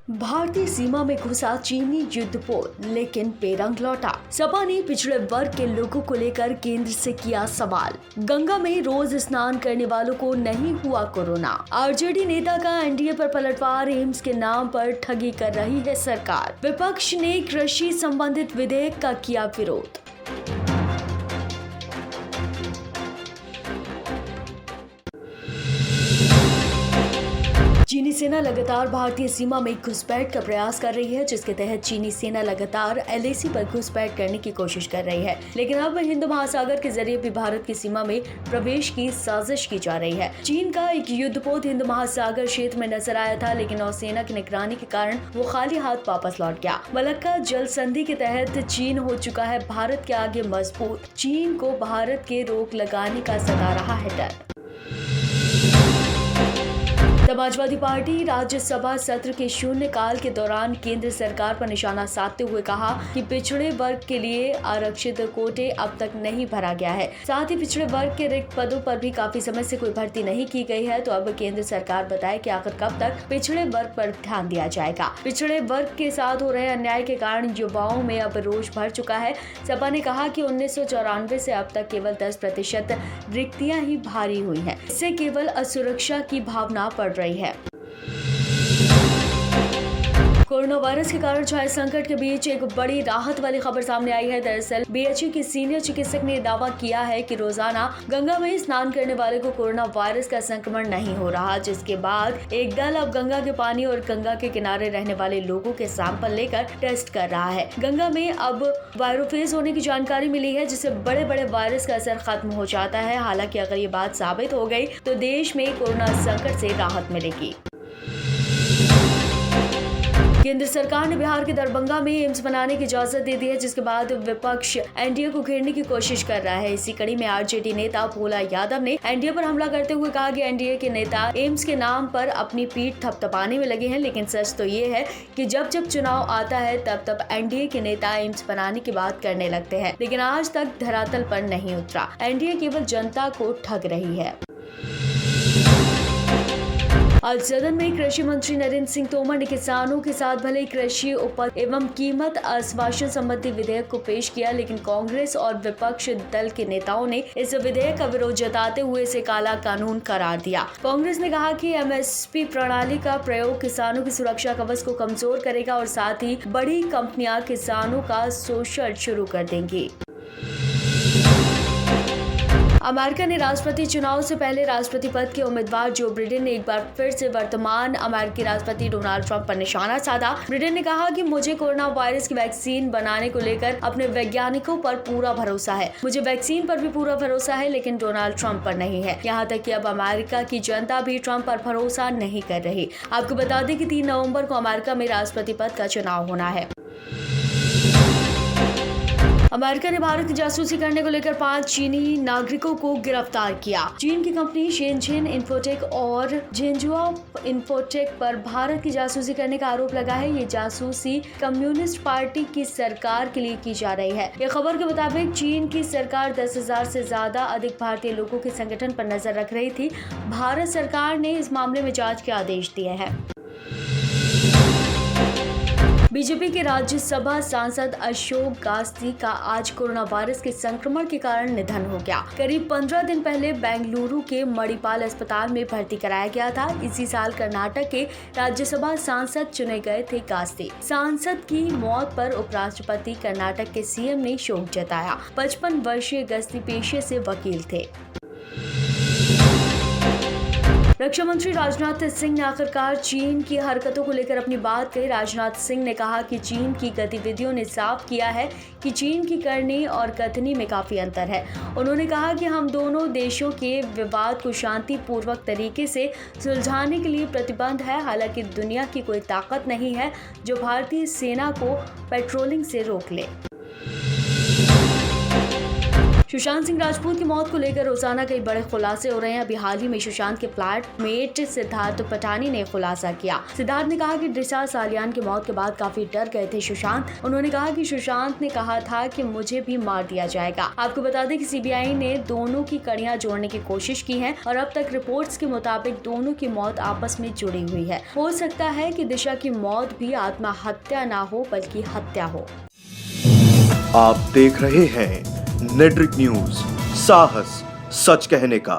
भारतीय सीमा में घुसा चीनी युद्धपोत, लेकिन बेरंग लौटा। सपा ने पिछड़े वर्ग के लोगों को लेकर केंद्र से किया सवाल। गंगा में रोज स्नान करने वालों को नहीं हुआ कोरोना। आरजेडी नेता का एनडीए पर पलटवार, एम्स के नाम पर ठगी कर रही है सरकार। विपक्ष ने कृषि संबंधित विधेयक का किया विरोध। चीनी सेना लगातार भारतीय सीमा में घुसपैठ का प्रयास कर रही है, जिसके तहत चीनी सेना लगातार एलएसी पर घुसपैठ करने की कोशिश कर रही है। लेकिन अब हिंद महासागर के जरिए भी भारत की सीमा में प्रवेश की साजिश की जा रही है। चीन का एक युद्धपोत हिंद महासागर क्षेत्र में नजर आया था, लेकिन नौसेना की निगरानी के कारण वो खाली हाथ वापस लौट गया। मलक्का जल संधि के तहत चीन हो चुका है भारत के आगे मजबूत। चीन को भारत के रोक लगाने का सता रहा है डर। समाजवादी पार्टी राज्यसभा सत्र के शून्यकाल के दौरान केंद्र सरकार पर निशाना साधते हुए कहा कि पिछड़े वर्ग के लिए आरक्षित कोटे अब तक नहीं भरा गया है। साथ ही पिछड़े वर्ग के रिक्त पदों पर भी काफी समय से कोई भर्ती नहीं की गई है। तो अब केंद्र सरकार बताए कि आखिर कब तक पिछड़े वर्ग पर ध्यान दिया जाएगा। पिछड़े वर्ग के साथ हो रहे अन्याय के कारण युवाओं में अब रोष भर चुका है। सपा ने कहा कि 1994 से अब तक केवल 10% रिक्तियां ही भारी हुई हैं। इससे केवल असुरक्षा की भावना बढ़ रही है। कोरोना वायरस के कारण छाए संकट के बीच एक बड़ी राहत वाली खबर सामने आई है। दरअसल बीएचयू के सीनियर चिकित्सक ने दावा किया है कि रोजाना गंगा में स्नान करने वाले को कोरोना वायरस का संक्रमण नहीं हो रहा, जिसके बाद एक दल अब गंगा के पानी और गंगा के किनारे रहने वाले लोगों के सैंपल लेकर टेस्ट कर रहा है। गंगा में अब वायरोफेज होने की जानकारी मिली है, जिससे बड़े बड़े वायरस का असर खत्म हो जाता है। हालांकि अगर ये बात साबित हो गई तो देश में कोरोना संकट से राहत मिलेगी। केंद्र सरकार ने बिहार के दरभंगा में एम्स बनाने की इजाजत दे दी है, जिसके बाद विपक्ष एनडीए को घेरने की कोशिश कर रहा है। इसी कड़ी में आरजेडी नेता भोला यादव ने एनडीए पर हमला करते हुए कहा कि एनडीए के नेता एम्स के नाम पर अपनी पीठ थपथपाने में लगे हैं। लेकिन सच तो ये है कि जब जब चुनाव आता है तब एनडीए के नेता एम्स बनाने की बात करने लगते हैं, लेकिन आज तक धरातल पर नहीं उतरा। एनडीए केवल जनता को ठग रही है। आज सदन में कृषि मंत्री नरेंद्र सिंह तोमर ने किसानों के साथ भले कृषि उपज एवं कीमत आश्वासन संबंधी विधेयक को पेश किया, लेकिन कांग्रेस और विपक्ष दल के नेताओं ने इस विधेयक का विरोध जताते हुए इसे काला कानून करार दिया। कांग्रेस ने कहा कि एमएसपी प्रणाली का प्रयोग किसानों की सुरक्षा कवच को कमजोर करेगा और साथ ही बड़ी कंपनियां किसानों का शोषण शुरू कर देंगी। अमेरिका ने राष्ट्रपति चुनाव से पहले राष्ट्रपति पद के उम्मीदवार जो बिडेन ने एक बार फिर से वर्तमान अमेरिकी राष्ट्रपति डोनाल्ड ट्रंप पर निशाना साधा। बिडेन ने कहा कि मुझे कोरोना वायरस की वैक्सीन बनाने को लेकर अपने वैज्ञानिकों पर पूरा भरोसा है। मुझे वैक्सीन पर भी पूरा भरोसा है, लेकिन डोनाल्ड ट्रंप पर नहीं है। यहाँ तक कि अब अमेरिका की जनता भी ट्रंप पर भरोसा नहीं कर रही। आपको बता दें कि 3 नवंबर को अमेरिका में राष्ट्रपति पद का चुनाव होना है। अमेरिका ने भारत की जासूसी करने को लेकर 5 चीनी नागरिकों को गिरफ्तार किया। चीन की कंपनी शेनझेन इन्फोटेक और झेंझुआ इन्फोटेक पर भारत की जासूसी करने का आरोप लगा है। ये जासूसी कम्युनिस्ट पार्टी की सरकार के लिए की जा रही है। ये खबर के मुताबिक चीन की सरकार 10,000 से ज्यादा अधिक भारतीय लोगों के संगठन पर नजर रख रही थी। भारत सरकार ने इस मामले में जांच के आदेश दिए हैं। बीजेपी के राज्यसभा सांसद अशोक गास्ती का आज कोरोना वायरस के संक्रमण के कारण निधन हो गया। करीब 15 दिन पहले बेंगलुरु के मणिपाल अस्पताल में भर्ती कराया गया था। इसी साल कर्नाटक के राज्यसभा सांसद चुने गए थे गास्ती। सांसद की मौत पर उपराष्ट्रपति कर्नाटक के सीएम ने शोक जताया। 55 वर्षीय गास्ती पेशे से वकील थे। रक्षा मंत्री राजनाथ सिंह ने आखिरकार चीन की हरकतों को लेकर अपनी बात कही। राजनाथ सिंह ने कहा कि चीन की गतिविधियों ने साफ किया है कि चीन की करनी और कथनी में काफी अंतर है। उन्होंने कहा कि हम दोनों देशों के विवाद को शांतिपूर्वक तरीके से सुलझाने के लिए प्रतिबद्ध है। हालांकि दुनिया की कोई ताकत नहीं है जो भारतीय सेना को पेट्रोलिंग से रोक ले। सुशांत सिंह राजपूत की मौत को लेकर रोजाना कई बड़े खुलासे हो रहे हैं। अभी हाल ही में सुशांत के फ्लैटमेट सिद्धार्थ पठानी ने खुलासा किया। सिद्धार्थ ने कहा कि दिशा सालियान की मौत के बाद काफी डर गए थे सुशांत। उन्होंने कहा कि सुशांत ने कहा था कि मुझे भी मार दिया जाएगा। आपको बता दें कि सीबीआई ने दोनों की कड़ियां जोड़ने की कोशिश की है और अब तक रिपोर्ट्स के मुताबिक दोनों की मौत आपस में जुड़ी हुई है। हो सकता है कि दिशा की मौत भी आत्महत्या ना हो बल्कि हत्या हो। आप देख रहे हैं नेट्रिक न्यूज, साहस सच कहने का।